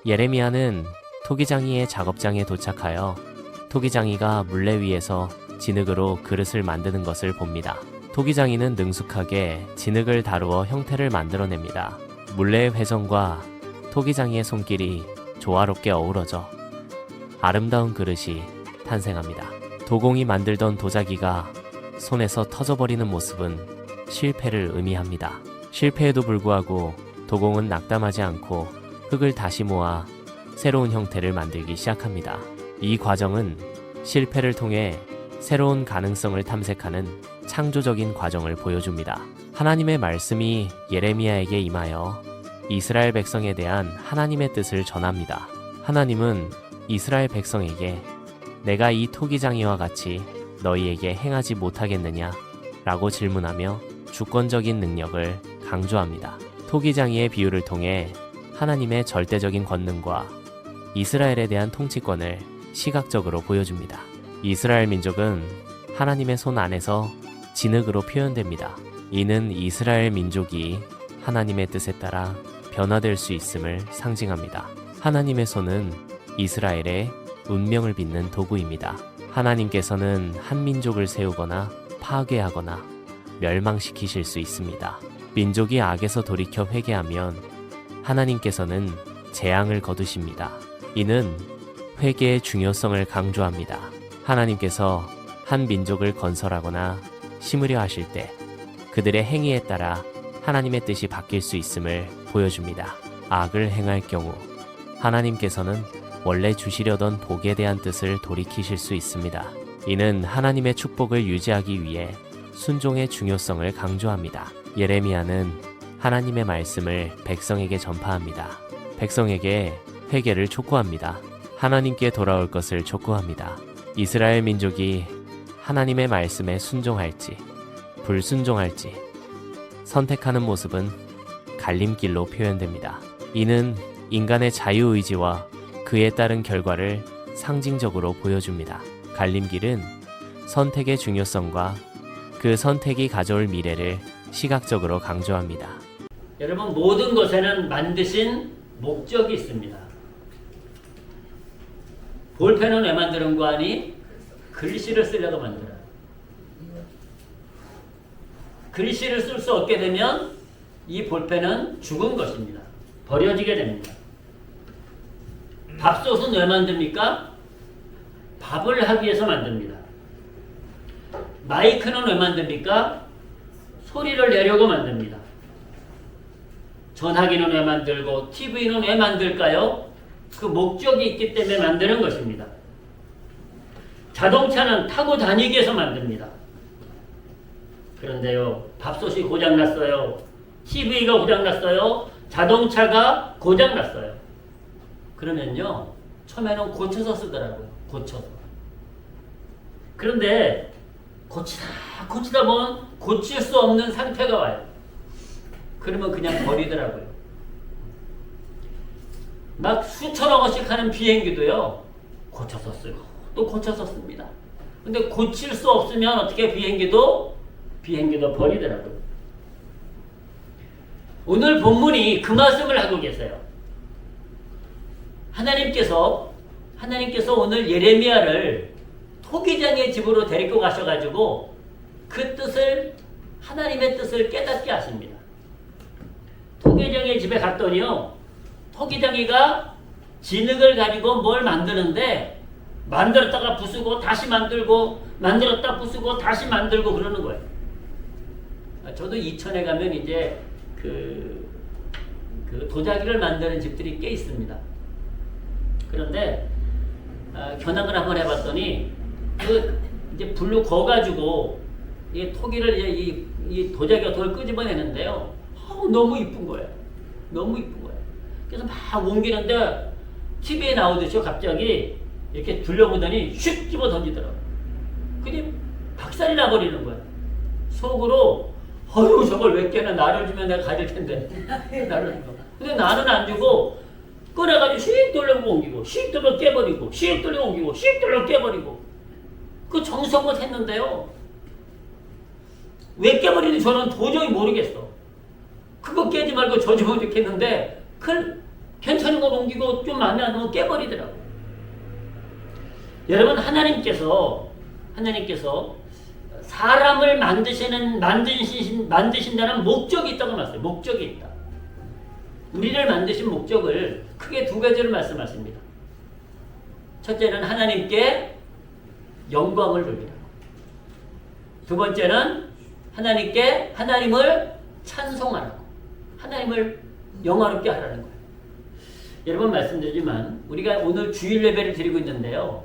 예레미야는 토기장이의 작업장에 도착하여 토기장이가 물레 위에서 진흙으로 그릇을 만드는 것을 봅니다. 토기장이는 능숙하게 진흙을 다루어 형태를 만들어냅니다. 물레의 회전과 토기장이의 손길이 조화롭게 어우러져 아름다운 그릇이 탄생합니다. 도공이 만들던 도자기가 손에서 터져버리는 모습은 실패를 의미합니다. 실패에도 불구하고 도공은 낙담하지 않고 흙을 다시 모아 새로운 형태를 만들기 시작합니다. 이 과정은 실패를 통해 새로운 가능성을 탐색하는 창조적인 과정을 보여줍니다. 하나님의 말씀이 예레미야에게 임하여 이스라엘 백성에 대한 하나님의 뜻을 전합니다. 하나님은 이스라엘 백성에게 내가 이 토기장이와 같이 너희에게 행하지 못하겠느냐? 라고 질문하며 주권적인 능력을 강조합니다. 토기장이의 비유를 통해 하나님의 절대적인 권능과 이스라엘에 대한 통치권을 시각적으로 보여줍니다. 이스라엘 민족은 하나님의 손 안에서 진흙으로 표현됩니다. 이는 이스라엘 민족이 하나님의 뜻에 따라 변화될 수 있음을 상징합니다. 하나님의 손은 이스라엘의 운명을 빚는 도구입니다. 하나님께서는 한 민족을 세우거나 파괴하거나 멸망시키실 수 있습니다. 민족이 악에서 돌이켜 회개하면 하나님께서는 재앙을 거두십니다. 이는 회개의 중요성을 강조합니다. 하나님께서 한 민족을 건설하거나 심으려 하실 때 그들의 행위에 따라 하나님의 뜻이 바뀔 수 있음을 보여줍니다. 악을 행할 경우 하나님께서는 원래 주시려던 복에 대한 뜻을 돌이키실 수 있습니다. 이는 하나님의 축복을 유지하기 위해 순종의 중요성을 강조합니다. 예레미야는 하나님의 말씀을 백성에게 전파합니다. 백성에게 회개를 촉구합니다. 하나님께 돌아올 것을 촉구합니다. 이스라엘 민족이 하나님의 말씀에 순종할지 불순종할지 선택하는 모습은 갈림길로 표현됩니다. 이는 인간의 자유의지와 그에 따른 결과를 상징적으로 보여줍니다. 갈림길은 선택의 중요성과 그 선택이 가져올 미래를 시각적으로 강조합니다. 여러분, 모든 것에는 만드신 목적이 있습니다. 볼펜은 왜 만드는 거 아니? 글씨를 쓰려고 만들어요. 글씨를 쓸 수 없게 되면 이 볼펜은 죽은 것입니다. 버려지게 됩니다. 밥솥은 왜 만듭니까? 밥을 하기 위해서 만듭니다. 마이크는 왜 만듭니까? 소리를 내려고 만듭니다. 전화기는 왜 만들고 TV는 왜 만들까요? 그 목적이 있기 때문에 만드는 것입니다. 자동차는 타고 다니기 위해서 만듭니다. 그런데요, 밥솥이 고장났어요. TV가 고장났어요. 자동차가 고장났어요. 그러면요, 처음에는 고쳐서 쓰더라고요. 고쳐서. 그런데 고치다 보면 고칠 수 없는 상태가 와요. 그러면 그냥 버리더라고요. 막 수천억 원씩 하는 비행기도요, 고쳐서 쓰고 또 고쳐서 씁니다. 근데 고칠 수 없으면 어떻게 비행기도 버리더라고요. 오늘 본문이 그 말씀을 하고 계세요. 하나님께서 오늘 예레미야를 토기장의 집으로 데리고 가셔가지고 그 뜻을, 하나님의 뜻을 깨닫게 하십니다. 토기장의 집에 갔더니요, 토기장이가 진흙을 가지고 뭘 만드는데 만들었다가 부수고 다시 만들고 만들었다 부수고 다시 만들고 그러는 거예요. 저도 이천에 가면 이제 그 도자기를 만드는 집들이 꽤 있습니다. 그런데 견학을 한번 해봤더니 이제 불로 거가지고 이 토기를 이 도자기가 돌 끄집어내는데요. 너무 이쁜 거예요. 너무 이쁜 거예요. 그래서 막 옮기는데 TV에 나오듯이 갑자기 이렇게 둘러보더니 슉 집어 던지더라고요. 그게 박살이 나버리는 거예요. 속으로 어휴, 저걸 왜 깨나, 나를 주면 내가 가질 텐데. 나를 주고. 근데 나는 안 주고 꺼내가지고 씩 돌려보고 옮기고 씩 돌려 깨버리고 씩 돌려 옮기고 씩 돌려 깨버리고 그 정성껏 했는데요. 왜 깨버리는지 저는 도저히 모르겠어. 그거 깨지 말고 저 주면 좋겠는데 그걸 괜찮은 걸 옮기고 좀 마음에 안 들면 깨버리더라고. 여러분, 하나님께서 사람을 만드신다는 목적이 있다고 말씀해요. 목적이 있다. 우리를 만드신 목적을 크게 두 가지로 말씀하십니다. 첫째는 하나님께 영광을 돌리라. 두 번째는 하나님을 찬송하라고. 하나님을 영화롭게 하라는 거예요. 여러 번 말씀드리지만 우리가 오늘 주일 예배를 드리고 있는데요.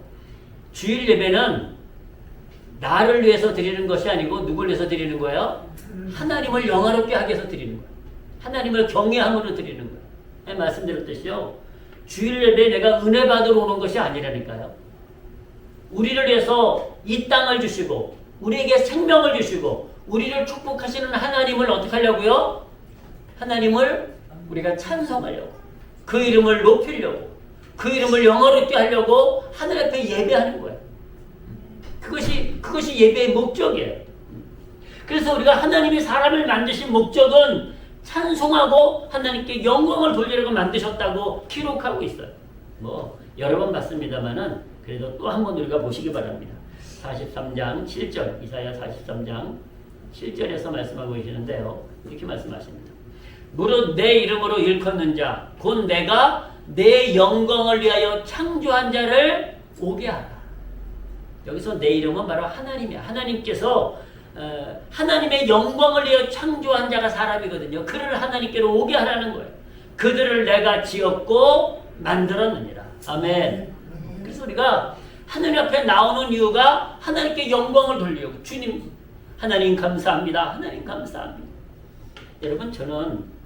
주일 예배는 나를 위해서 드리는 것이 아니고 누굴 위해서 드리는 거예요? 하나님을 영화롭게 하기 위해서 드리는 거예요. 하나님을 경외함으로 드리는 거예요. 말씀드렸듯이요. 주일 예배에 내가 은혜 받으러 오는 것이 아니라니까요. 우리를 위해서 이 땅을 주시고 우리에게 생명을 주시고 우리를 축복하시는 하나님을 어떻게 하려고요? 하나님을 우리가 찬송하려고, 그 이름을 높이려고, 그 이름을 영화롭게 하려고 하늘 앞에 예배하는 거예요. 그것이 예배의 목적이에요. 그래서 우리가 하나님이 사람을 만드신 목적은 찬송하고 하나님께 영광을 돌리려고 만드셨다고 기록하고 있어요. 여러 번 봤습니다만은 그래도 또 한 번 우리가 보시기 바랍니다. 43장 7절, 이사야 43장 7절에서 말씀하고 계시는데요. 이렇게 말씀하십니다. 무릇 내 이름으로 일컫는 자, 곧 내가 내 영광을 위하여 창조한 자를 오게 하라. 여기서 내 이름은 바로 하나님이야. 하나님께서 하나님의 영광을 위하여 창조한 자가 사람이거든요. 그를 하나님께로 오게 하라는 거예요. 그들을 내가 지었고 만들었느니라. 아멘. 그래서 우리가 하나님 앞에 나오는 이유가 하나님께 영광을 돌리려고. 주님, 하나님 감사합니다. 하나님 감사합니다. 여러분, 저는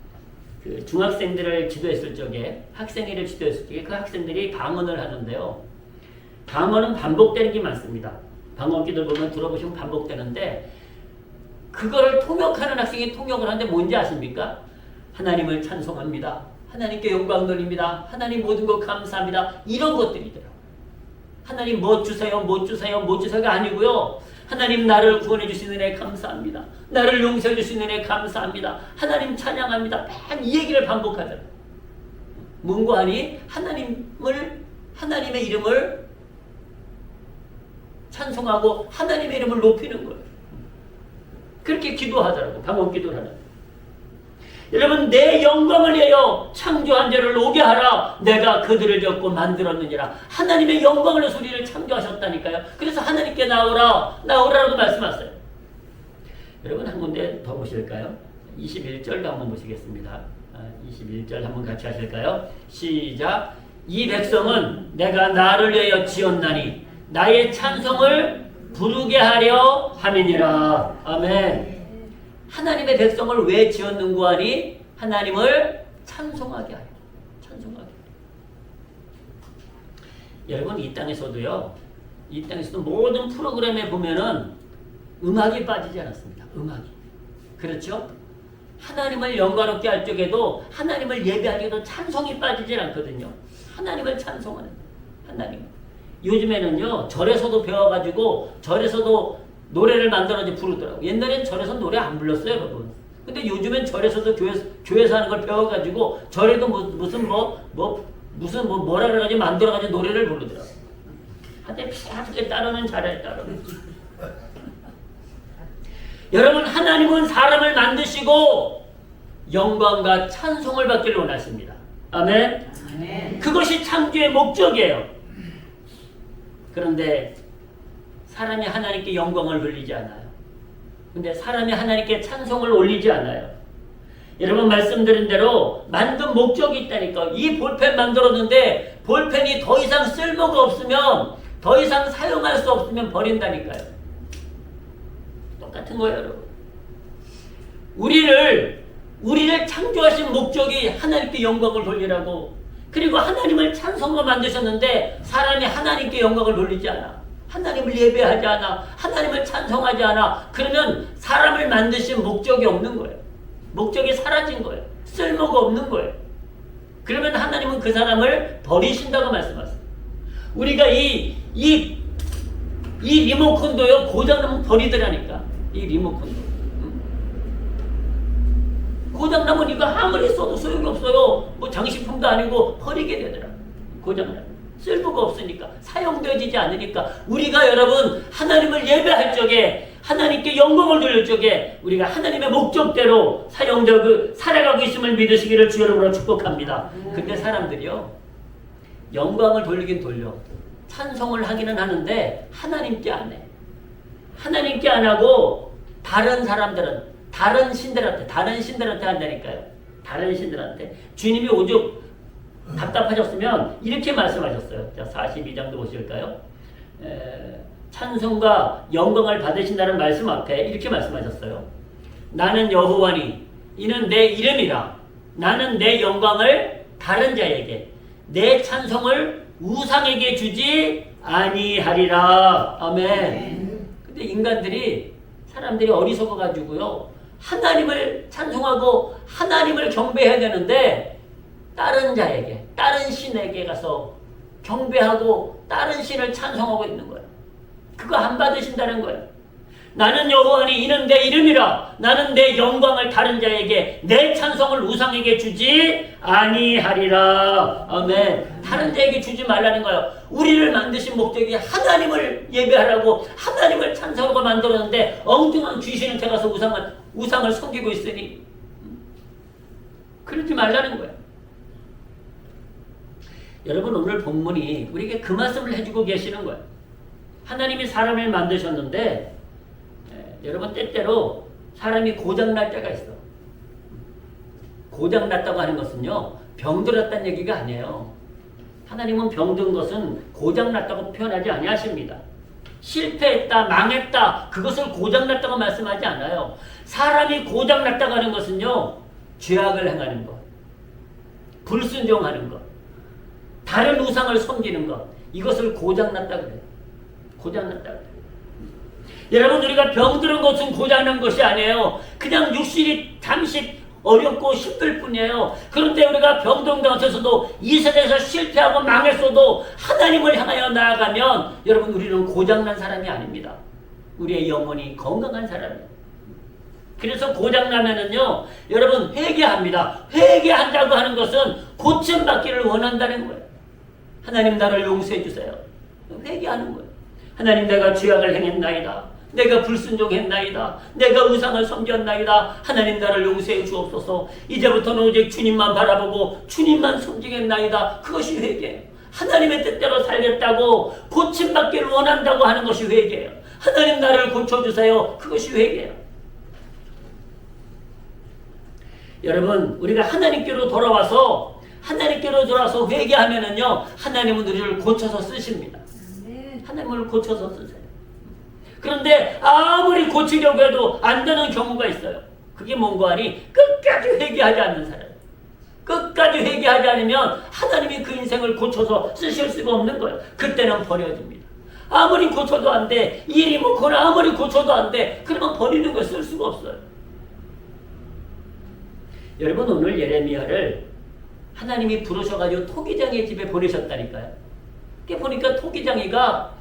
그 중학생들을 지도했을 적에, 학생회를 지도했을 적에 그 학생들이 방언을 하는데요. 방언은 반복되는 게 많습니다. 방언기들 보면 들어보시면 반복되는데 그거를 통역하는 학생이 통역을 하는데 뭔지 아십니까? 하나님을 찬송합니다. 하나님께 영광 돌립니다. 하나님 모든 것 감사합니다. 이런 것들이더라고요. 하나님 뭐 주세요, 뭐 주세요, 뭐 주세요가 아니고요. 하나님 나를 구원해 주시는 애 감사합니다. 나를 용서해 주시는 애 감사합니다. 하나님 찬양합니다. 맨 이 얘기를 반복하더라고요. 뭔고 하니 하나님의 이름을 찬송하고 하나님의 이름을 높이는 거예요. 그렇게 기도하더라고요. 방언 기도를 하는. 여러분, 내 영광을 위하여 창조한 자를 오게 하라. 내가 그들을 엮고 만들었느니라. 하나님의 영광을 위해서 우리를 창조하셨다니까요. 그래서 하나님께 나오라고 말씀하셨어요. 여러분, 한 군데 더 보실까요? 21절도 한번 보시겠습니다. 21절 한번 같이 하실까요? 시작. 이 백성은 내가 나를 위하여 지었나니 나의 찬송을 부르게 하려 함이니라. 아멘. 하나님의 백성을 왜 지었는고 하니 하나님을 찬송하게 하려. 찬송하게. 여러분, 이 땅에서도 모든 프로그램에 보면은 음악이 빠지지 않았습니다. 음악이. 그렇죠? 하나님을 영광롭게 할 적에도 하나님을 예배하기도 찬송이 빠지질 않거든요. 하나님을 찬송하는 하나님. 요즘에는요, 절에서도 배워가지고 절에서도 노래를 만들어서 부르더라고요. 옛날엔 절에서 노래 안 불렀어요, 여러분. 근데 요즘엔 절에서도 교회에서 하는 걸 배워가지고 절에도 뭐라 그래가지고 만들어가지고 노래를 부르더라고요. 한때 비슷하게 따르는 잘해, 따르는. 여러분, 하나님은 사람을 만드시고 영광과 찬송을 받기를 원하십니다. 아멘? 아멘. 그것이 창조의 목적이에요. 그런데 사람이 하나님께 영광을 돌리지 않아요. 근데 사람이 하나님께 찬송을 올리지 않아요. 여러분, 말씀드린 대로 만든 목적이 있다니까. 이 볼펜 만들었는데 볼펜이 더 이상 쓸모가 없으면, 더 이상 사용할 수 없으면 버린다니까요. 똑같은 거예요, 여러분. 우리를 창조하신 목적이 하나님께 영광을 돌리라고. 그리고 하나님을 찬송으로 만드셨는데 사람이 하나님께 영광을 돌리지 않아. 하나님을 예배하지 않아. 하나님을 찬송하지 않아. 그러면 사람을 만드신 목적이 없는 거예요. 목적이 사라진 거예요. 쓸모가 없는 거예요. 그러면 하나님은 그 사람을 버리신다고 말씀하세요. 우리가 이 리모컨도요, 고장나면 버리더라니까. 이 리모컨도. 고장나면 이거 아무리 써도 소용이 없어요. 뭐 장식품도 아니고 버리게 되더라. 고장나면. 쓸모가 없으니까, 사용되어지지 않으니까. 우리가 여러분 하나님을 예배할 적에, 하나님께 영광을 돌릴 적에 우리가 하나님의 목적대로 사용되고 살아가고 있음을 믿으시기를 주 여러분으로 축복합니다. 근데 사람들이요, 영광을 돌리긴 돌려, 찬송을 하기는 하는데 하나님께 안 해. 하나님께 안 하고 다른 사람들은, 다른 신들한테 한다니까요. 다른 신들한테. 주님이 오죽 답답하셨으면 이렇게 말씀하셨어요. 자, 42장도 보실까요? 찬송과 영광을 받으신다는 말씀 앞에 이렇게 말씀하셨어요. 나는 여호와니 이는 내 이름이라. 나는 내 영광을 다른 자에게, 내 찬송을 우상에게 주지 아니하리라. 아멘. 근데 인간들이, 사람들이 어리석어 가지고요, 하나님을 찬송하고 하나님을 경배해야 되는데 다른 자에게, 다른 신에게 가서 경배하고 다른 신을 찬송하고 있는 거예요. 그거 안 받으신다는 거예요. 나는 여호와니 이는 내 이름이라. 나는 내 영광을 다른 자에게, 내 찬송을 우상에게 주지 아니하리라. 아멘. 다른 자에게 주지 말라는 거예요. 우리를 만드신 목적이 하나님을 예배하라고, 하나님을 찬송하고 만들었는데 엉뚱한 귀신한테 가서 우상을 섬기고 있으니 그러지 말라는 거예요. 여러분, 오늘 본문이 우리에게 그 말씀을 해주고 계시는 거예요. 하나님이 사람을 만드셨는데 여러분, 때때로 사람이 고장날 때가 있어. 고장났다고 하는 것은요, 병들었다는 얘기가 아니에요. 하나님은 병든 것은 고장났다고 표현하지 아니하십니다. 실패했다, 망했다, 그것을 고장났다고 말씀하지 않아요. 사람이 고장났다고 하는 것은요, 죄악을 행하는 것, 불순종하는 것, 다른 우상을 섬기는 것, 이것을 고장났다 그래요. 고장났다 그래요. 여러분, 우리가 병들은 것은 고장난 것이 아니에요. 그냥 육신이 잠시 어렵고 힘들 뿐이에요. 그런데 우리가 병든 가운데서도 이 세상에서 실패하고 망했어도 하나님을 향하여 나아가면 여러분, 우리는 고장난 사람이 아닙니다. 우리의 영혼이 건강한 사람이에요. 그래서 고장나면은요, 여러분 회개합니다. 회개한다고 하는 것은 고침받기를 원한다는 거예요. 하나님, 나를 용서해 주세요. 회개하는 거예요. 하나님, 내가 죄악을 행했나이다. 내가 불순종했나이다. 내가 우상을 섬겼나이다. 하나님, 나를 용서해 주옵소서. 이제부터는 오직 주님만 바라보고 주님만 섬기겠나이다. 그것이 회개예요. 하나님의 뜻대로 살겠다고 고침받기를 원한다고 하는 것이 회개예요. 하나님, 나를 고쳐주세요. 그것이 회개예요. 여러분, 우리가 하나님께로 돌아와서 회개하면은요, 하나님은 우리를 고쳐서 쓰십니다. 하나님을 고쳐서 쓰세요. 그런데 아무리 고치려고 해도 안 되는 경우가 있어요. 그게 뭔가 하니 끝까지 회개하지 않는 사람. 끝까지 회개하지 않으면 하나님이 그 인생을 고쳐서 쓰실 수가 없는 거예요. 그때는 버려집니다. 아무리 고쳐도 안 돼. 일이 많거나 아무리 고쳐도 안 돼. 그러면 버리는 거 쓸 수가 없어요. 여러분, 오늘 예레미야를 하나님이 부르셔가지고 토기장의 집에 보내셨다니까요. 그게 보니까 토기장이가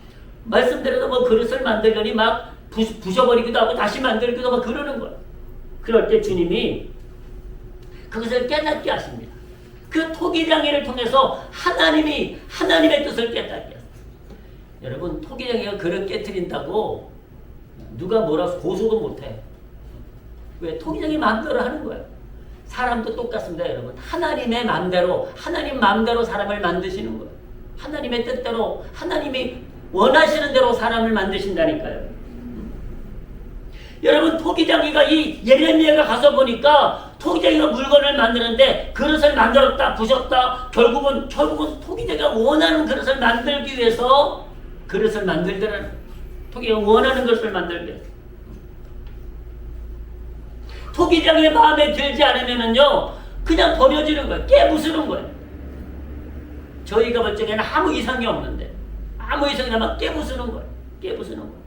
말씀대로 뭐 그릇을 만들더니 막 부셔버리기도 하고 다시 만들기도 하고 그러는 거예요. 그럴 때 주님이 그것을 깨닫게 하십니다. 그 토기장이를 통해서 하나님이 하나님의 뜻을 깨닫게 하십니다. 여러분, 토기장이가 그릇 깨트린다고 누가 뭐라 고소도 못해. 왜? 토기장이 마음대로 하는 거예요. 사람도 똑같습니다, 여러분. 하나님의 마음대로, 하나님 마음대로 사람을 만드시는 거예요. 하나님의 뜻대로, 하나님이 원하시는 대로 사람을 만드신다니까요. 여러분, 토기장이가 이 예레미야가 가서 보니까 토기장이가 물건을 만드는데 그릇을 만들었다, 부셨다. 결국은 토기장이가 원하는 그릇을 만들기 위해서 그릇을 만들더라는, 토기장이가 원하는 것을 만들기 위해서. 토기장의 마음에 들지 않으면은요, 그냥 버려지는 거예요. 깨부수는 거예요. 저희가 볼 적에는 아무 이상이 없는데, 아무 이상이 나면 깨부수는 거예요. 깨부수는 거예요.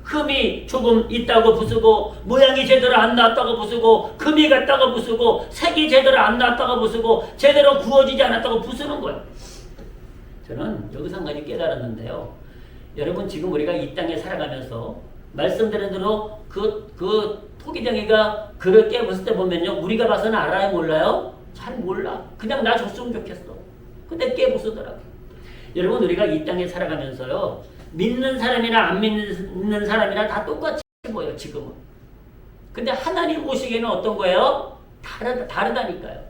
흠이 조금 있다고 부수고, 모양이 제대로 안 나왔다고 부수고, 금이 갔다고 부수고, 색이 제대로 안 나왔다고 부수고, 제대로 구워지지 않았다고 부수는 거예요. 저는 여기서 한 가지 깨달았는데요. 여러분, 지금 우리가 이 땅에 살아가면서 말씀드린 대로 그 토기장이가 그를 깨부술 때 보면요. 우리가 봐서는 알아요? 몰라요? 잘 몰라. 그냥 나 줬으면 좋겠어. 근데 깨부수더라고. 여러분 우리가 이 땅에 살아가면서요. 믿는 사람이나 안 믿는 사람이나 다 똑같이 보여요. 지금은. 근데 하나님 보시기에는 어떤 거예요? 다르다니까요.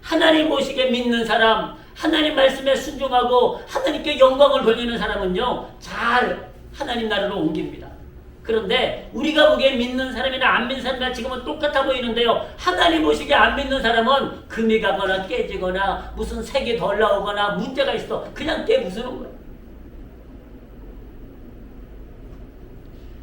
하나님 보시기에 믿는 사람, 하나님 말씀에 순종하고 하나님께 영광을 돌리는 사람은요. 잘 하나님 나라로 옮깁니다. 그런데 우리가 보기에 믿는 사람이나 안 믿는 사람이나 지금은 똑같아 보이는데요. 하나님 보시기에 안 믿는 사람은 금이 가거나 깨지거나 무슨 색이 덜 나오거나 문제가 있어. 그냥 깨부수는 거예요.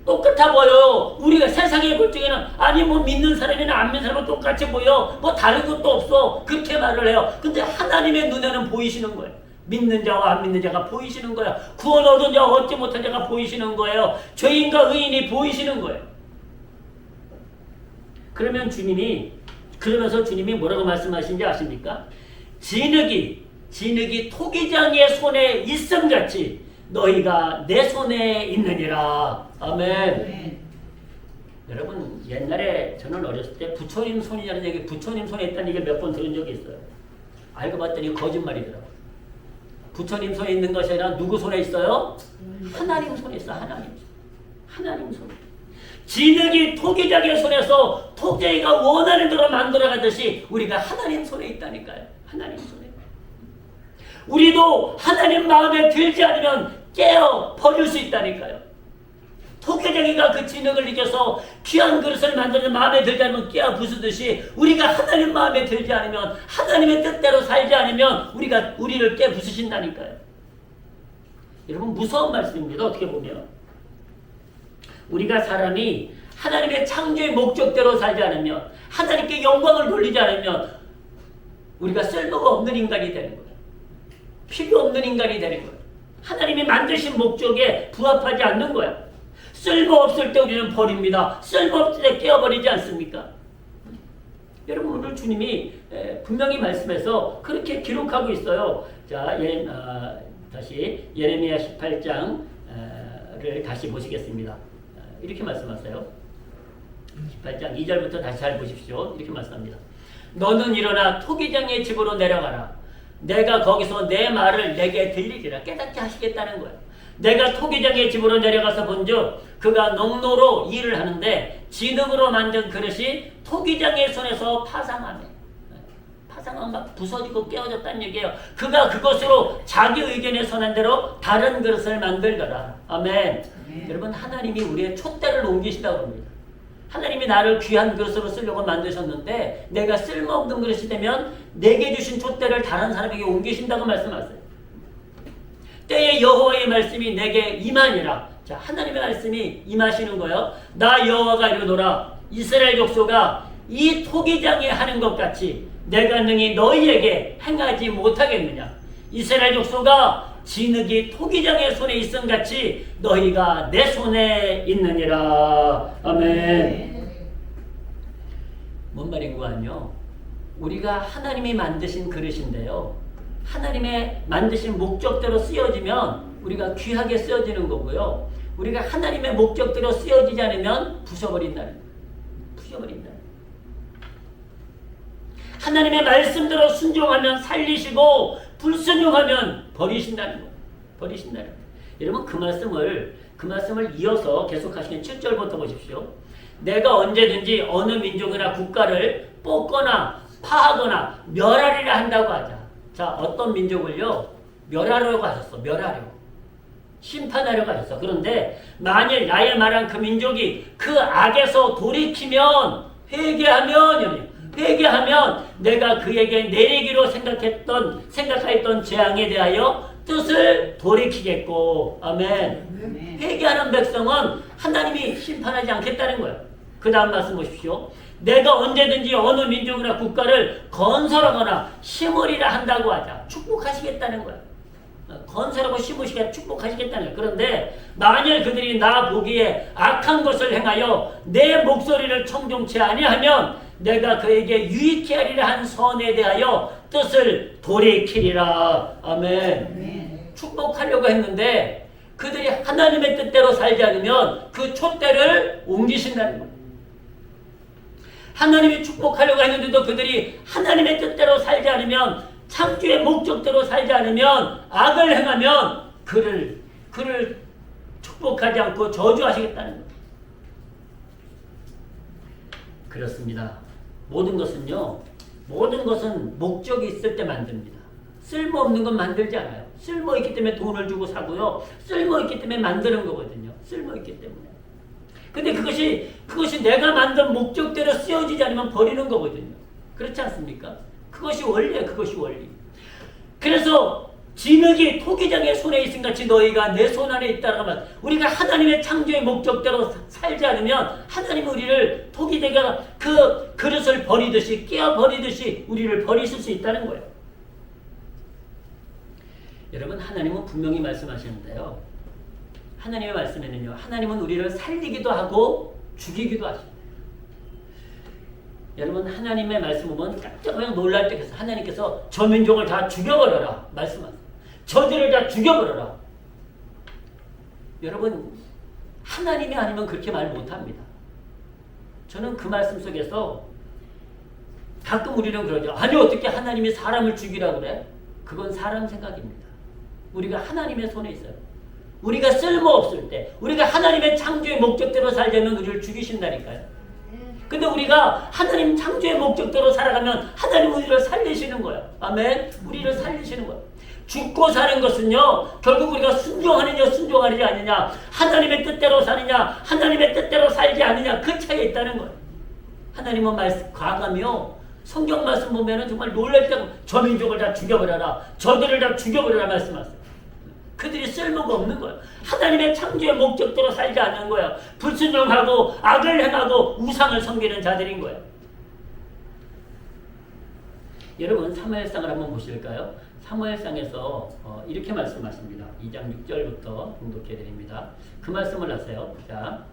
똑같아 보여요. 우리가 세상에 볼 적에는 아니 뭐 믿는 사람이나 안 믿는 사람은 똑같이 보여. 뭐 다른 것도 없어. 그렇게 말을 해요. 근데 하나님의 눈에는 보이시는 거예요. 믿는 자와 안 믿는 자가 보이시는 거예요. 구원 얻은 자와 얻지 못한 자가 보이시는 거예요. 죄인과 의인이 보이시는 거예요. 그러면서 주님이 뭐라고 말씀하신지 아십니까? 진흙이 토기장의 손에 있음같이 너희가 내 손에 있느니라. 아멘. 여러분 옛날에 저는 어렸을 때 부처님 손이라는 얘기, 부처님 손에 있다는 얘기 몇 번 들은 적이 있어요. 알고 봤더니 거짓말이더라고요. 부처님 손에 있는 것이 아니라 누구 손에 있어요? 하나님 손에 있어. 하나님 손에. 진흙이 토기장의 손에서 토기가 원하는 대로 만들어가듯이 우리가 하나님 손에 있다니까요. 하나님 손에. 우리도 하나님 마음에 들지 않으면 깨어 버릴 수 있다니까요. 토기장이가 그 진흙을 이겨서 귀한 그릇을 만드는 마음에 들지 않으면 깨어 부수듯이 우리가 하나님 마음에 들지 않으면 하나님의 뜻대로 살지 않으면 우리를 깨 부수신다니까요. 여러분 무서운 말씀입니다. 어떻게 보면 우리가 사람이 하나님의 창조의 목적대로 살지 않으면 하나님께 영광을 돌리지 않으면 우리가 쓸모가 없는 인간이 되는 거예요. 필요 없는 인간이 되는 거예요. 하나님이 만드신 목적에 부합하지 않는 거야. 쓸모없을 때 우리는 버립니다. 쓸모없을 때 깨어버리지 않습니까? 여러분 오늘 주님이 분명히 말씀해서 그렇게 기록하고 있어요. 자, 다시 예레미야 18장을 다시 보시겠습니다. 이렇게 말씀하세요. 18장 2절부터 다시 잘 보십시오. 이렇게 말씀합니다. 너는 일어나 토기장의 집으로 내려가라. 내가 거기서 내 말을 내게 들리리라. 깨닫게 하시겠다는 거예요. 내가 토기장의 집으로 내려가서 본즉 그가 농로로 일을 하는데 진흙으로 만든 그릇이 토기장의 손에서 파상하며 막 부서지고 깨어졌다는 얘기예요. 그가 그것으로 자기 의견에 선한 대로 다른 그릇을 만들더라. 아멘. 여러분 하나님이 우리의 촛대를 옮기시다고 합니다. 하나님이 나를 귀한 그릇으로 쓰려고 만드셨는데 내가 쓸모없는 그릇이 되면 내게 주신 촛대를 다른 사람에게 옮기신다고 말씀하세요. 때에 여호와의 말씀이 내게 임하니라. 자, 하나님의 말씀이 임하시는 거예요. 나 여호와가 이르노라. 이스라엘 족속아 이 토기장에 하는 것 같이 내가 능히 너희에게 행하지 못하겠느냐. 이스라엘 족속아 진흙이 토기장의 손에 있음 같이 너희가 내 손에 있느니라. 아멘. 뭔 말인고 하뇨? 우리가 하나님이 만드신 그릇인데요. 하나님의 만드신 목적대로 쓰여지면 우리가 귀하게 쓰여지는 거고요. 우리가 하나님의 목적대로 쓰여지지 않으면 부셔버린다는 거예요. 부셔버린다. 하나님의 말씀대로 순종하면 살리시고 불순종하면 버리신다는 거예요. 버리신다는 거예요. 여러분 그 말씀을 이어서 계속하시는 7절부터 보십시오. 내가 언제든지 어느 민족이나 국가를 뽑거나 파하거나 멸하리라 한다고 하자. 자, 어떤 민족을요? 멸하려고 하셨어. 멸하려고. 심판하려고 하셨어. 그런데 만일 나의 말한 그 민족이 그 악에서 돌이키면 회개하면 내가 그에게 내리기로 생각하였던 재앙에 대하여 뜻을 돌이키겠고. 아멘. 회개하는 백성은 하나님이 심판하지 않겠다는 거예요. 그 다음 말씀 보십시오. 내가 언제든지 어느 민족이나 국가를 건설하거나 심으리라 한다고 하자. 축복하시겠다는 거야. 건설하고 심으시게 축복하시겠다는 거야. 그런데 만일 그들이 나 보기에 악한 것을 행하여 내 목소리를 청종치 아니하면 내가 그에게 유익케 하리라 한 선에 대하여 뜻을 돌이키리라. 아멘. 축복하려고 했는데 그들이 하나님의 뜻대로 살지 않으면 그 촛대를 옮기신다는 거예요. 하나님이 축복하려고 했는데도 그들이 하나님의 뜻대로 살지 않으면, 창조의 목적대로 살지 않으면, 악을 행하면 그를 축복하지 않고 저주하시겠다는 거예요. 그렇습니다. 모든 것은 목적이 있을 때 만듭니다. 쓸모없는 건 만들지 않아요. 쓸모있기 때문에 돈을 주고 사고요. 쓸모있기 때문에 만드는 거거든요. 쓸모있기 때문에. 근데 그것이 내가 만든 목적대로 쓰여지지 않으면 버리는 거거든요. 그렇지 않습니까? 그것이 원리예요. 그것이 원리. 그래서 진흙이 토기장의 손에 있은 같이 너희가 내 손 안에 있다라고 말. 우리가 하나님의 창조의 목적대로 살지 않으면 하나님은 우리를 토기대가 그 그릇을 버리듯이, 깨어 버리듯이 우리를 버리실 수 있다는 거예요. 여러분, 하나님은 분명히 말씀하시는데요. 하나님의 말씀에는요, 하나님은 우리를 살리기도 하고 죽이기도 하십니다. 여러분, 하나님의 말씀 보면 깜짝 놀랄 때가 있어요. 하나님께서 저 민족을 다 죽여버려라 말씀하세요. 저들을 다 죽여버려라. 여러분, 하나님이 아니면 그렇게 말 못합니다. 저는 그 말씀 속에서 가끔 우리는 그러죠. 아니, 어떻게 하나님이 사람을 죽이라고 그래? 그건 사람 생각입니다. 우리가 하나님의 손에 있어요. 우리가 쓸모없을 때, 우리가 하나님의 창조의 목적대로 살자면 우리를 죽이신다니까요. 근데 우리가 하나님 창조의 목적대로 살아가면 하나님 우리를 살리시는 거예요. 아멘. 우리를 살리시는 거예요. 죽고 사는 것은요, 결국 우리가 순종하느냐 순종하느냐 아니냐, 하나님의 뜻대로 사느냐 하나님의 뜻대로 살지 않느냐, 그 차이에 있다는 거예요. 하나님은 과감히요, 성경 말씀 보면은 정말 놀랄 때가, 저 민족을 다 죽여버려라, 저들을 다 죽여버려라 말씀하세요. 그들이 쓸모가 없는 거예요. 하나님의 창조의 목적대로 살지 않는 거예요. 불순종하고 악을 행하고 우상을 섬기는 자들인 거예요. 여러분, 사무엘상을 한번 보실까요? 사무엘상에서 이렇게 말씀하십니다. 2장 6절부터 봉독해 드립니다. 그 말씀을 하세요. 자,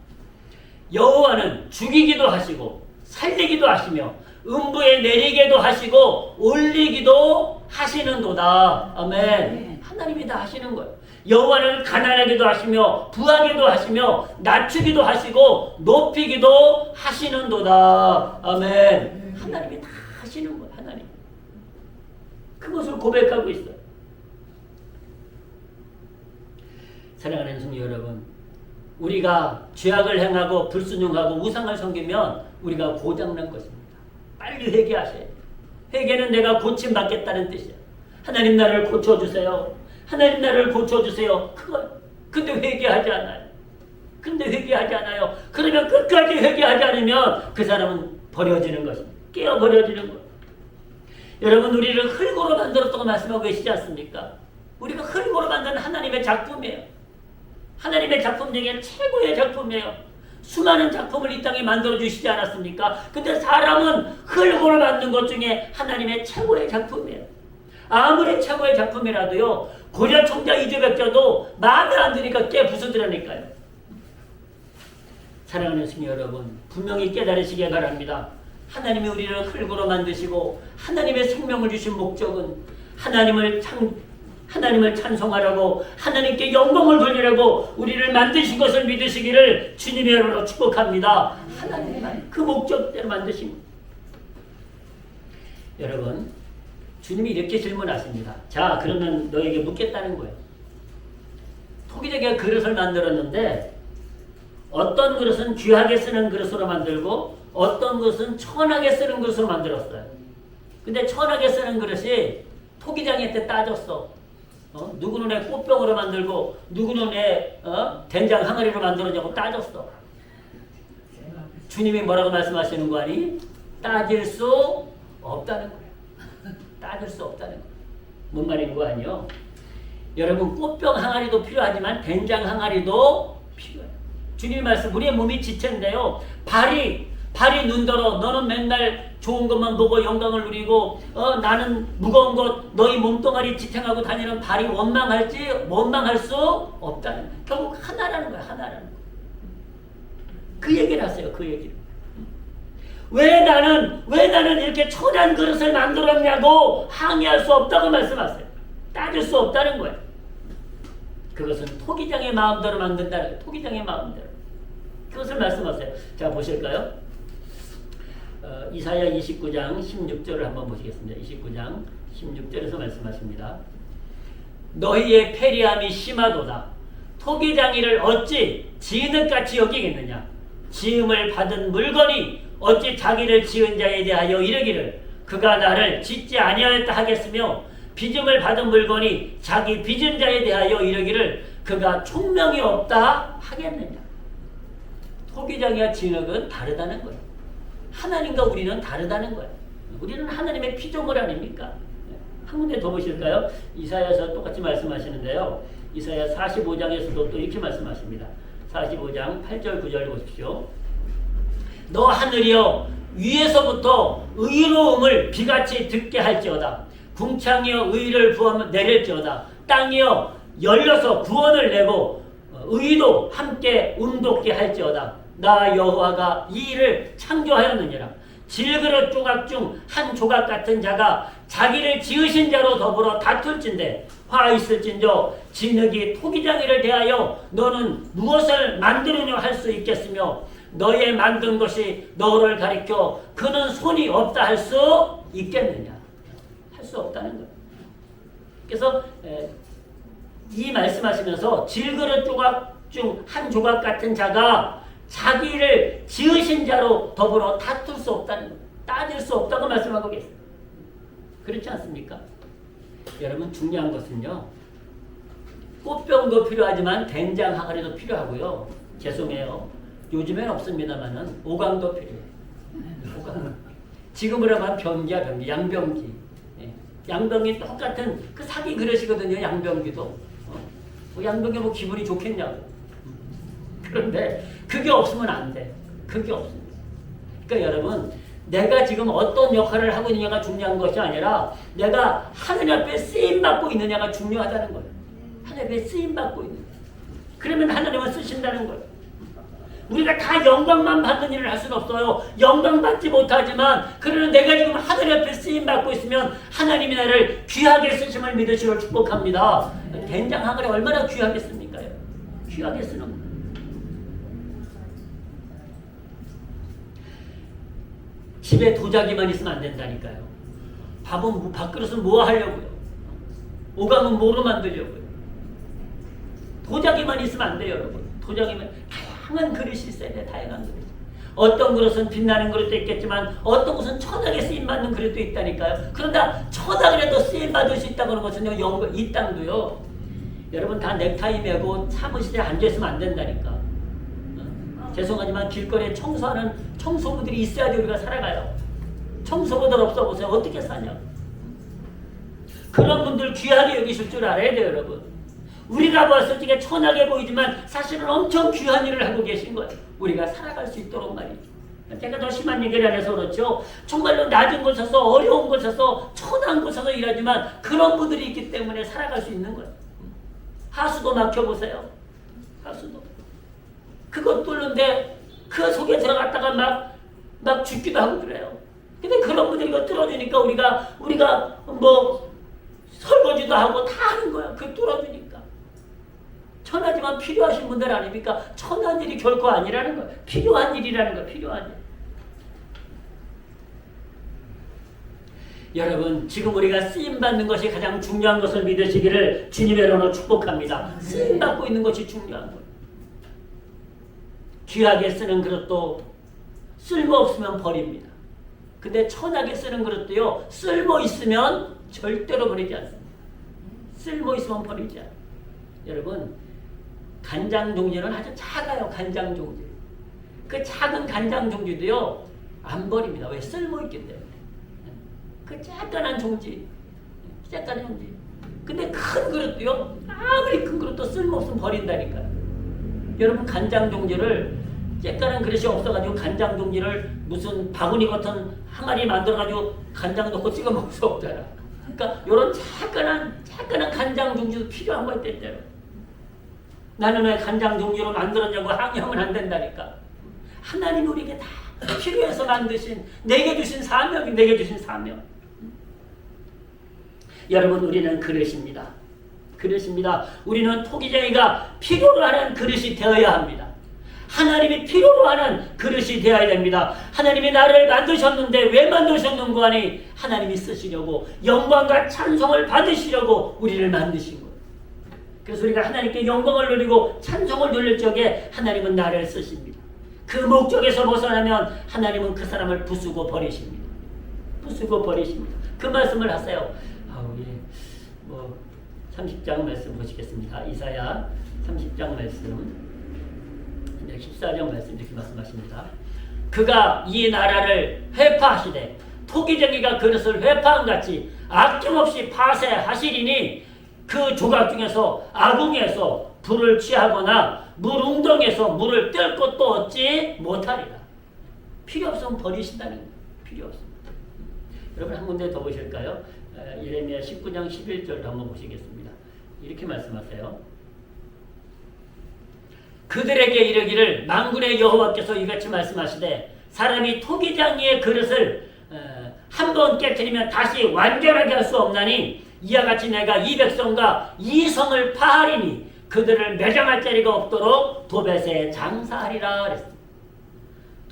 여호와는 죽이기도 하시고 살리기도 하시며 음부에 내리게도 하시고 올리기도 하시는도다. 아멘. 하나님이 다 하시는 거예요. 여호와는 가난하게도 하시며 부하게도 하시며 낮추기도 하시고 높이기도 하시는도다. 아멘. 하나님이 다 하시는 거예요. 하나님. 그것을 고백하고 있어요. 사랑하는 성도 여러분, 우리가 죄악을 행하고 불순종하고 우상을 섬기면 우리가 고장난 것입니다. 빨리 회개하셔야 돼요. 회개는 내가 고침받겠다는 뜻이에요. 하나님 나를 고쳐주세요. 하나님 나를 고쳐주세요. 근데 회개하지 않아요. 그러면 끝까지 회개하지 않으면 그 사람은 버려지는 것입니다. 깨어버려지는 거예요. 여러분, 우리를 흙으로 만들었다고 말씀하고 계시지 않습니까? 우리가 흙으로 만든 하나님의 작품이에요. 하나님의 작품 중에 최고의 작품이에요. 수많은 작품을 이 땅에 만들어주시지 않았습니까? 근데 사람은 흙으로 만든 것 중에 하나님의 최고의 작품이에요. 아무리 최고의 작품이라도요, 고려 청자 이주백자도 마음에 안 드니까 깨 부수더라니까요. 사랑하는 성도 여러분, 분명히 깨달으시기 바랍니다. 하나님이 우리를 흙으로 만드시고 하나님의 생명을 주신 목적은 하나님을 찬송하라고, 하나님께 영광을 돌리라고 우리를 만드신 것을 믿으시기를 주님의 이름으로 축복합니다. 하나님만 그 목적대로 만드신 거예요. 여러분, 주님이 이렇게 질문하십니다. 자, 그러면 너에게 묻겠다는 거예요. 토기장의 그릇을 만들었는데 어떤 그릇은 귀하게 쓰는 그릇으로 만들고 어떤 것은 천하게 쓰는 그릇으로 만들었어요. 근데 천하게 쓰는 그릇이 토기장한테 따졌어. 누구 눈에 꽃병으로 만들고 누구 눈에 된장 항아리로 만들었냐고 따졌어. 주님이 뭐라고 말씀하시는 거 아니? 따질 수 없다는 거예요. 따질 수 없다는 거예요. 뭔 말인 거 아니요? 여러분, 꽃병 항아리도 필요하지만 된장 항아리도 필요해요. 주님의 말씀, 우리의 몸이 지체인데요, 발이 눈더러 너는 맨날 좋은 것만 보고 영광을 누리고 나는 무거운 것, 너희 몸뚱아리 지탱하고 다니는 발이 원망할 수 없다는 거예요. 결국 하나라는 거예요. 하나라는 거예요. 그 얘기를 하세요. 그 얘기를. 왜 나는 이렇게 천한 그릇을 만들었냐고 항의할 수 없다고 말씀하세요. 따질 수 없다는 거예요. 그것은 토기장의 마음대로 만든다. 토기장의 마음대로. 그것을 말씀하세요. 자, 보실까요? 이사야 29장 16절을 한번 보시겠습니다. 29장 16절에서 말씀하십니다. 너희의 패리함이 심하도다. 토기장이를 어찌 진흙같이 여기겠느냐. 지음을 받은 물건이 어찌 자기를 지은 자에 대하여 이르기를 그가 나를 짓지 아니하였다 하겠으며 빚음을 받은 물건이 자기 빚은 자에 대하여 이르기를 그가 총명이 없다 하겠느냐. 토기장이와 진흙은 다르다는 거예요. 하나님과 우리는 다르다는 거예요. 우리는 하나님의 피조물 아닙니까? 한 군데 더 보실까요? 이사야서 똑같이 말씀하시는데요. 이사야 45장에서도 또 이렇게 말씀하십니다. 45장 8절 9절 보십시오. 너 하늘이여 위에서부터 의로움을 비같이 듣게 할지어다. 궁창이여 의를 부하며 내릴지어다. 땅이여 열려서 구원을 내고 의도 함께 운돋게 할지어다. 나 여호와가 이 일을 창조하였느니라. 질그릇 조각 중 한 조각 같은 자가 자기를 지으신 자로 더불어 다툴진대 화 있을진저 진흙이 토기장이를 대하여 너는 무엇을 만드느냐 할 수 있겠으며 너의 만든 것이 너를 가리켜 그는 손이 없다 할 수 있겠느냐. 할 수 없다는 거예요. 그래서 이 말씀하시면서 질그릇 조각 중 한 조각 같은 자가 자기를 지으신 자로 더불어 다툴 수 없다는 거예요. 따질 수 없다고 말씀하고 계세요. 그렇지 않습니까? 여러분 중요한 것은요. 꽃병도 필요하지만 된장 항아리도 필요하고요. 죄송해요. 요즘엔 없습니다만은 오강도 필요해요. 오강. 지금으로 하면 변기야 변기, 양변기. 양변기 똑같은 그 사기 그릇이거든요. 양변기도. 양변기 뭐 기분이 좋겠냐고. 그런데 그게 없으면 안 돼. 그게 없습니다. 그러니까 여러분 내가 지금 어떤 역할을 하고 있느냐가 중요한 것이 아니라 내가 하느님 앞에 쓰임받고 있느냐가 중요하다는 거예요. 하느님 앞에 쓰임받고 있는. 그러면 하나님은 쓰신다는 거예요. 우리가 다 영광만 받는 일을 할 수는 없어요. 영광 받지 못하지만 그러나 내가 지금 하늘 앞에 쓰임받고 있으면 하나님이 나를 귀하게 쓰심을 믿으시고 축복합니다. 된장 한 그릇 얼마나 귀하게 씁니까? 귀하게 쓰는 거예요. 집에 도자기만 있으면 안 된다니까요. 밥그릇은 뭐 하려고요? 오감은 뭐로 만들려고요? 도자기만 있으면 안 돼요, 여러분. 도자기만 다양한 그릇이 있어야 돼. 다양한 그릇. 어떤 그릇은 빛나는 그릇도 있겠지만 어떤 것은 천하게 쓰임받는 그릇도 있다니까요. 그런다 천하그래도 쓰임받을 수 있다고 하는 것은요. 이 땅도요. 여러분 다 넥타이 메고 사무실에 앉아있으면 안 된다니까. 죄송하지만 길거리에 청소하는 청소부들이 있어야지 우리가 살아가요. 청소부들 없어 보세요. 어떻게 사냐. 그런 분들 귀하게 여기실 줄 알아야 돼요, 여러분. 우리가 봤을 때 천하게 보이지만 사실은 엄청 귀한 일을 하고 계신 거예요. 우리가 살아갈 수 있도록 말이죠. 제가 더 심한 얘기를 안 해서 그렇죠. 정말로 낮은 곳에서 어려운 곳에서 천한 곳에서 일하지만 그런 분들이 있기 때문에 살아갈 수 있는 거예요. 하수도 막혀보세요. 하수도. 그것 뚫는데 그 속에 들어갔다가 막 죽기도 하고 그래요. 근데 그런 분들이 이거 뚫어주니까 우리가 뭐 설거지도 하고 다 하는 거야. 그 뚫어주니까. 천하지만 필요하신 분들 아닙니까? 천한 일이 결코 아니라는 거예요. 필요한 일이라는 거예요. 필요한 일. 여러분 지금 우리가 쓰임받는 것이 가장 중요한 것을 믿으시기를 주님의 이름으로 축복합니다. 쓰임받고 있는 것이 중요한 거예요. 귀하게 쓰는 그릇도 쓸모없으면 버립니다. 근데 천하게 쓰는 그릇도요. 쓸모 있으면 절대로 버리지 않습니다. 쓸모 있으면 버리지 않아요. 여러분 간장 종지는 아주 작아요. 간장 종지. 그 작은 간장 종지도요. 안 버립니다. 왜? 쓸모 있기 때문에. 그 작은 종지. 작은 종지. 근데 큰 그릇도요. 아무리 큰 그릇도 쓸모없으면 버린다니까요. 여러분 간장 종지를 쬐까는 그릇이 없어가지고 간장 종지를 무슨 바구니 같은 항아리 만들어가지고 간장 넣고 찍어 먹을 수 없잖아. 그러니까 이런 작은 간장 종지도 필요한 거 있대요. 나는 왜 간장 종지로 만들었냐고 항의하면 안 된다니까. 하나님이 우리에게 다 필요해서 만드신 내게 주신 사명이 내게 주신 사명. 여러분 우리는 그릇입니다. 그릇입니다. 우리는 토기장이가 필요로 하는 그릇이 되어야 합니다. 하나님이 필요로 하는 그릇이 되어야 됩니다. 하나님이 나를 만드셨는데 왜 만드셨는가 하니 하나님이 쓰시려고 영광과 찬송을 받으시려고 우리를 만드신 거예요. 그래서 우리가 하나님께 영광을 누리고 찬송을 누릴 적에 하나님은 나를 쓰십니다. 그 목적에서 벗어나면 하나님은 그 사람을 부수고 버리십니다. 부수고 버리십니다. 그 말씀을 하세요. 예. 30장 말씀 보시겠습니다. 이사야 30장 말씀 14절 말씀 이렇게 말씀하십니다. 그가 이 나라를 회파하시되 토기쟁이가 그릇을 회파한 같이 아낌없이 파쇄하시리니 그 조각 중에서 아궁에서 불을 취하거나 물 웅덩에서 물을 뜰 것도 얻지 못하리라. 필요 없으면 버리신다는 거예요. 필요 없습니다. 여러분 한 군데 더 보실까요? 예레미야 19장 11절 한번 보시겠습니다. 이렇게 말씀하세요. 그들에게 이르기를 만군의 여호와께서 이같이 말씀하시되 사람이 토기장이의 그릇을 한번 깨뜨리면 다시 완전하게 할 수 없나니 이와 같이 내가 이 백성과 이 성을 파하리니 그들을 매장할 자리가 없도록 도벳에 장사하리라 그랬습니다.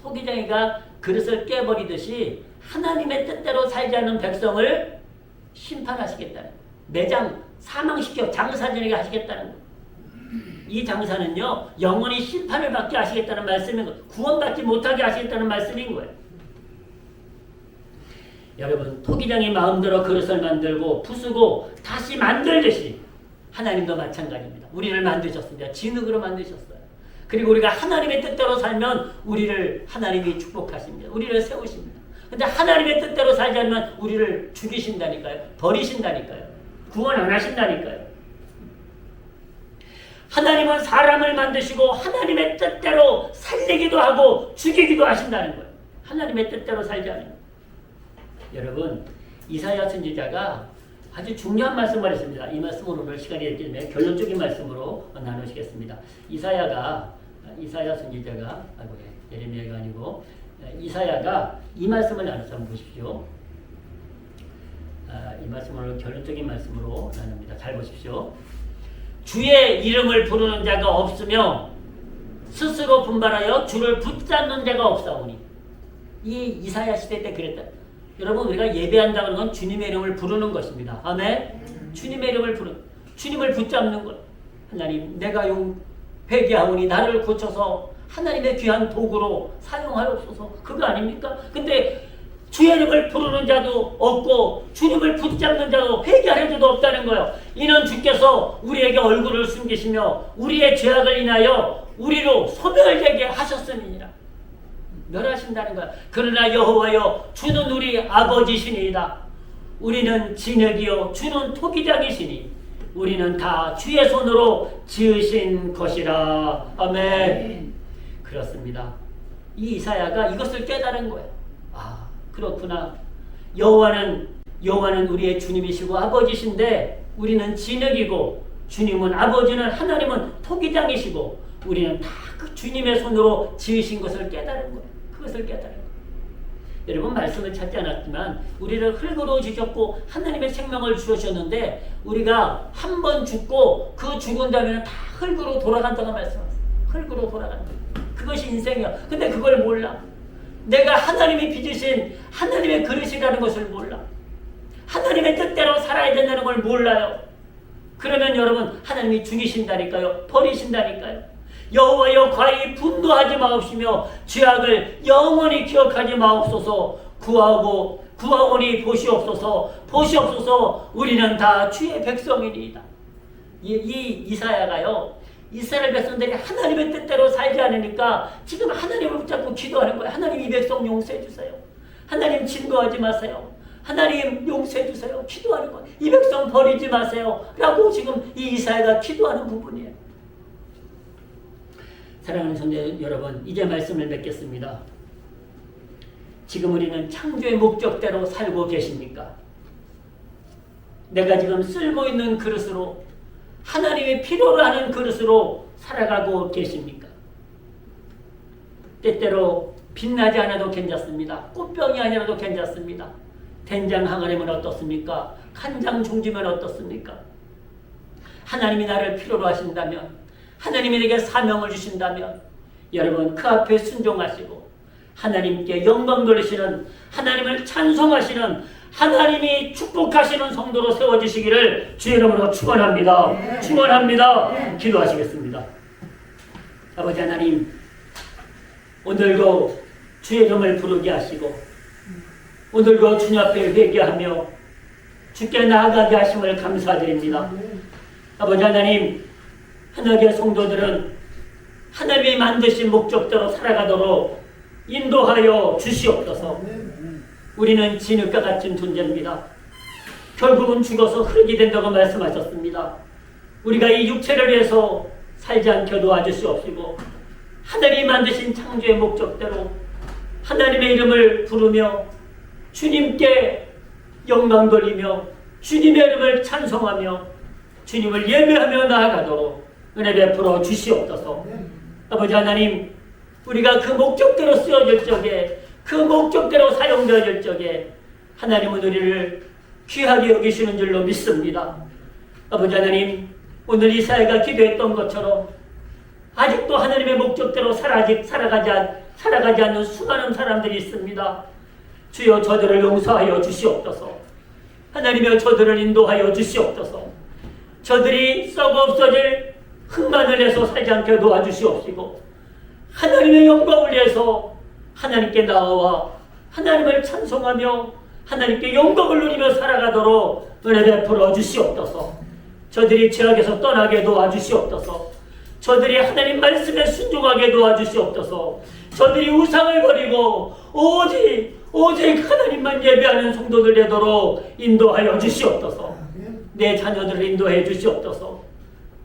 토기장이가 그릇을 깨버리듯이 하나님의 뜻대로 살지 않는 백성을 심판하시겠다는 거예요. 매장 사망시켜 장사지내게 하시겠다는 거예요. 이 장사는요 영원히 심판을 받게 하시겠다는 말씀인 거예요. 구원받지 못하게 하시겠다는 말씀인 거예요. 여러분 토기장이 마음대로 그릇을 만들고 부수고 다시 만들듯이 하나님도 마찬가지입니다. 우리를 만드셨습니다. 진흙으로 만드셨어요. 그리고 우리가 하나님의 뜻대로 살면 우리를 하나님이 축복하십니다. 우리를 세우십니다. 근데 하나님의 뜻대로 살지 않으면 우리를 죽이신다니까요. 버리신다니까요. 구원 안 하신다니까요. 하나님은 사람을 만드시고 하나님의 뜻대로 살리기도 하고 죽이기도 하신다는 거예요. 하나님의 뜻대로 살지 않으면. 여러분 이사야 선지자가 아주 중요한 말씀을 했습니다. 이 말씀을 오늘 시간이 됐기 때문에 결론적인 말씀으로 나누시겠습니다. 이사야 선지자가 예레미야가 아니고 이사야가 이 말씀을 나눠서 한번 보십시오. 이 말씀을 결론적인 말씀으로 나눕니다. 잘 보십시오. 주의 이름을 부르는 자가 없으며 스스로 분발하여 주를 붙잡는 자가 없사오니. 이 이사야 시대 때 그랬다. 여러분 우리가 예배한다는 건 주님의 이름을 부르는 것입니다. 아멘. 주님의 이름을 주님을 붙잡는 것. 하나님 내가 회개하오니 나를 고쳐서 하나님의 귀한 도구로 사용하옵소서. 그거 아닙니까? 근데 주의 이름을 부르는 자도 없고 주님을 붙잡는 자도 회개하는 자도 없다는 거예요. 이는 주께서 우리에게 얼굴을 숨기시며 우리의 죄악을 인하여 우리로 소멸되게 하셨음이니라. 멸하신다는 거야. 그러나 여호와여 주는 우리 아버지시니이다. 우리는 진흙이요 주는 토기장이시니 우리는 다 주의 손으로 지으신 것이라. 아멘. 그렇습니다. 이 이사야가 이것을 깨달은 거예요. 아 그렇구나. 여호와는 우리의 주님이시고 아버지신데 우리는 진흙이고 주님은 아버지는 하나님은 토기장이시고 우리는 다 그 주님의 손으로 지으신 것을 깨달은 거예요. 그것을 깨달은 거예요. 여러분 말씀을 찾지 않았지만 우리를 흙으로 지셨고 하나님의 생명을 주셨는데 우리가 한 번 죽고 그 죽은 다음에는 다 흙으로 돌아간다고 말씀하셨어요. 흙으로 돌아간다. 그것이 인생이야. 근데 그걸 몰라. 내가 하나님이 빚으신 하나님의 그릇이라는 것을 몰라. 하나님의 뜻대로 살아야 된다는 걸 몰라요. 그러면 여러분 하나님이 죽이신다니까요. 버리신다니까요. 여호와여 과히 분노하지 마옵시며 죄악을 영원히 기억하지 마옵소서. 구하오니 보시옵소서. 우리는 다 주의 백성이니이다. 이 이사야가요. 이스라엘 백성들이 하나님의 뜻대로 살지 않으니까 지금 하나님을 붙잡고 기도하는 거예요. 하나님 이 백성 용서해 주세요. 하나님 진거하지 마세요. 하나님 용서해 주세요. 기도하는 거예요. 이 백성 버리지 마세요. 라고 지금 이 이사야가 기도하는 부분이에요. 사랑하는 성도 여러분, 이제 말씀을 맺겠습니다. 지금 우리는 창조의 목적대로 살고 계십니까? 내가 지금 쓸모있는 그릇으로 하나님이 필요로 하는 그릇으로 살아가고 계십니까? 때때로 빛나지 않아도 괜찮습니다. 꽃병이 아니라도 괜찮습니다. 된장 항아리면 어떻습니까? 간장 중지면 어떻습니까? 하나님이 나를 필요로 하신다면, 하나님이 내게 사명을 주신다면 여러분 그 앞에 순종하시고 하나님께 영광 돌리시는, 하나님을 찬송하시는, 하나님이 축복하시는 성도로 세워지시기를 주의 이름으로 축원합니다. 축원합니다. 기도하시겠습니다. 아버지 하나님, 오늘도 주의 이름을 부르게 하시고 오늘도 주님 앞에 회개하며 주께 나아가게 하심을 감사드립니다. 아버지 하나님, 하나님의 성도들은 하나님이 만드신 목적대로 살아가도록 인도하여 주시옵소서. 우리는 진흙과 같은 존재입니다. 결국은 죽어서 흙이 된다고 말씀하셨습니다. 우리가 이 육체를 위해서 살지 않게 도와주시옵시고 하나님이 만드신 창조의 목적대로 하나님의 이름을 부르며 주님께 영광 돌리며 주님의 이름을 찬송하며 주님을 예배하며 나아가도록 은혜 베풀어 주시옵소서. 아버지 하나님, 우리가 그 목적대로 쓰여질 적에, 그 목적대로 사용되어질 적에 하나님은 우리를 귀하게 여기시는 줄로 믿습니다. 아버지 하나님, 오늘 이사야가 기도했던 것처럼 아직도 하나님의 목적대로 살아가지 않는 수많은 사람들이 있습니다. 주여 저들을 용서하여 주시옵소서. 하나님여 저들을 인도하여 주시옵소서. 저들이 썩어 없어질 흙만을 내서 살지 않게 도와주시옵시고 하나님의 영광을 위해서 하나님께 나아와 하나님을 찬송하며 하나님께 영광을 누리며 살아가도록 은혜 베풀어 주시옵소서. 저들이 죄악에서 떠나게 도와주시옵소서. 저들이 하나님 말씀에 순종하게 도와주시옵소서. 저들이 우상을 버리고 오직 하나님만 예배하는 성도들 되도록 인도하여 주시옵소서. 내 자녀들을 인도해 주시옵소서.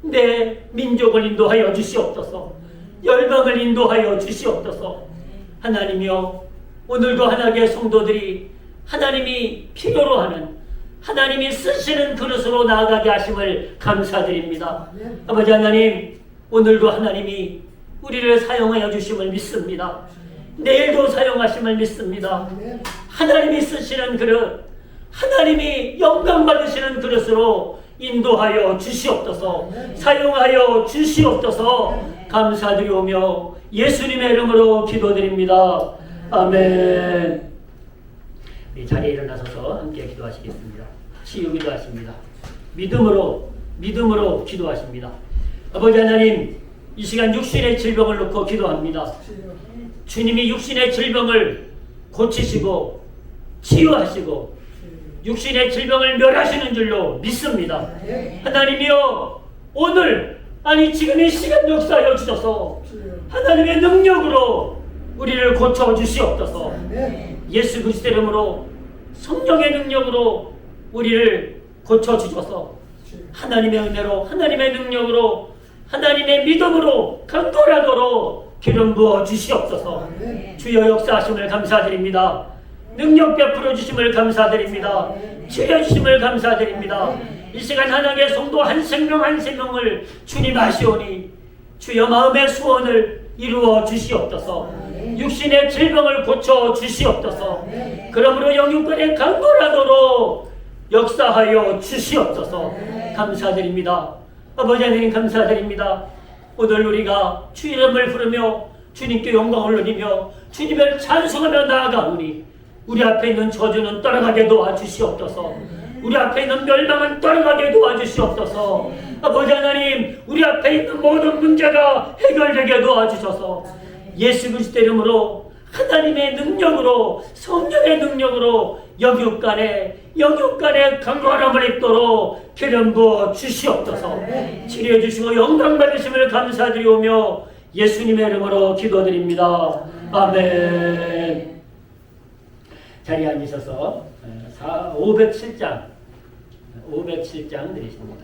내 민족을 인도하여 주시옵소서. 열방을 인도하여 주시옵소서. 하나님이여, 오늘도 하나님의 성도들이 하나님이 필요로 하는, 하나님이 쓰시는 그릇으로 나아가게 하심을 감사드립니다. 아버지 하나님, 오늘도 하나님이 우리를 사용하여 주심을 믿습니다. 내일도 사용하심을 믿습니다. 하나님이 쓰시는 그릇, 하나님이 영광 받으시는 그릇으로 인도하여 주시옵소서. 사용하여 주시옵소서. 감사드리오며 예수님의 이름으로 기도드립니다. 아멘. 이 자리에 일어나셔서 함께 기도하시겠습니다. 치유 기도하십니다. 믿음으로 기도하십니다. 아버지 하나님, 이 시간 육신의 질병을 놓고 기도합니다. 주님이 육신의 질병을 고치시고 치유하시고 육신의 질병을 멸하시는 줄로 믿습니다. 하나님이여, 오늘 지금 이 시간 역사하여 주셔서 하나님의 능력으로 우리를 고쳐 주시옵소서. 예수 그리스도의 이름으로 성령의 능력으로 우리를 고쳐 주셔서 하나님의 은혜로, 하나님의 능력으로, 하나님의 믿음으로 강건하도록 기름 부어 주시옵소서. 주여 역사하심을 감사드립니다. 능력 베풀어 주심을 감사드립니다. 치료 주심을 감사드립니다. 이 시간 하나님의 성도 한 생명 한 생명을 주님 아시오니 주여 마음의 소원을 이루어 주시옵소서. 육신의 질병을 고쳐 주시옵소서. 그러므로 영육간에 강건하도록 역사하여 주시옵소서. 감사드립니다. 아버지 하나님 감사드립니다. 오늘 우리가 주 이름을 부르며 주님께 영광을 누리며 주님을 찬송하며 나아가오니 우리 앞에 있는 저주는 떠나가게 도와주시옵소서. 우리 앞에 있는 멸망은 떠나가게 도와주시옵소서. 아버지 하나님, 우리 앞에 있는 모든 문제가 해결되게 도와주셔서 예수 그리스도의 이름으로 하나님의 능력으로, 성령의 능력으로 영육간에 강건함을 입도록 기름 부어 주시옵소서. 치료해 주시고 영광 받으심을 감사드리오며 예수님의 이름으로 기도드립니다. 아멘. 자리에 앉으셔서 507장 드리십니다.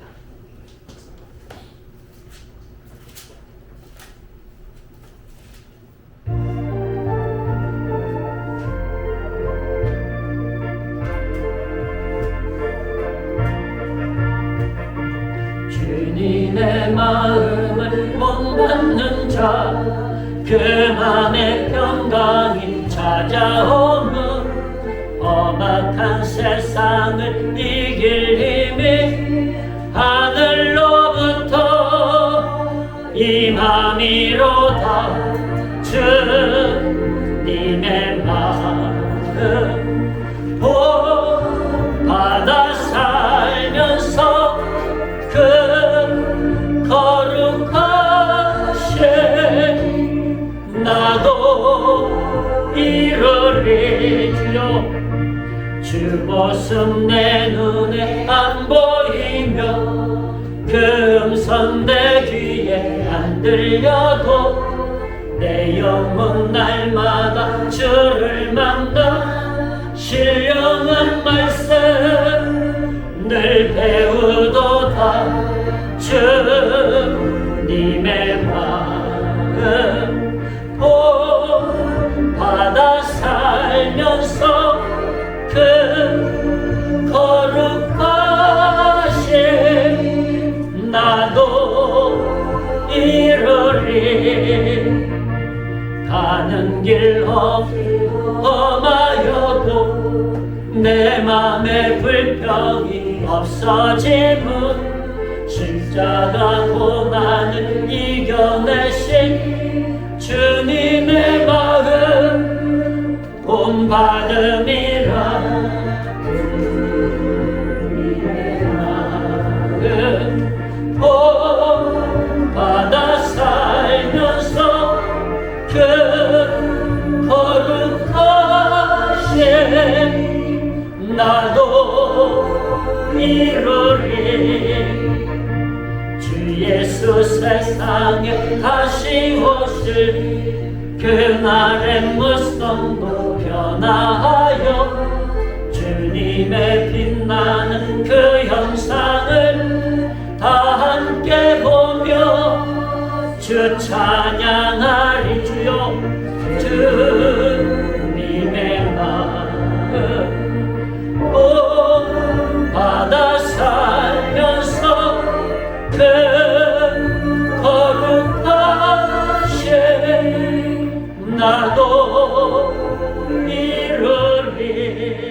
주님의 마음을 못 받는 자, 그 맘에 평강이 찾아오면 험악한 세상을 이길 힘이 하늘로 임함이로다. 주님의 마음 본받아 살면서 그 거룩하신 나도 이루리. 주여 주 모습 내 눈에 안 보이며 그 음성 내 귀에 안 들려도 내 영혼 날마다 주를 만나 신령한 말씀 늘 배우도다. 주님의 마음 본받아 살면서 그 거룩하신 나도 이루리. 가는 길 험하여도 내 맘에 불평이 없어짐은 십자가 고난을 이겨내신 주님의 마음 본받음이라. 본받아 살면서 그 거룩하신 나도 이루리. 주 예수 세상에 다시 오실 그날의 모습도 변화하여 주님의 빛나는 그 형상을 다 함께 보며 주 찬양하리. 주여 주님의 마음 본받아 살면서 그 거룩하신 나도 이루리.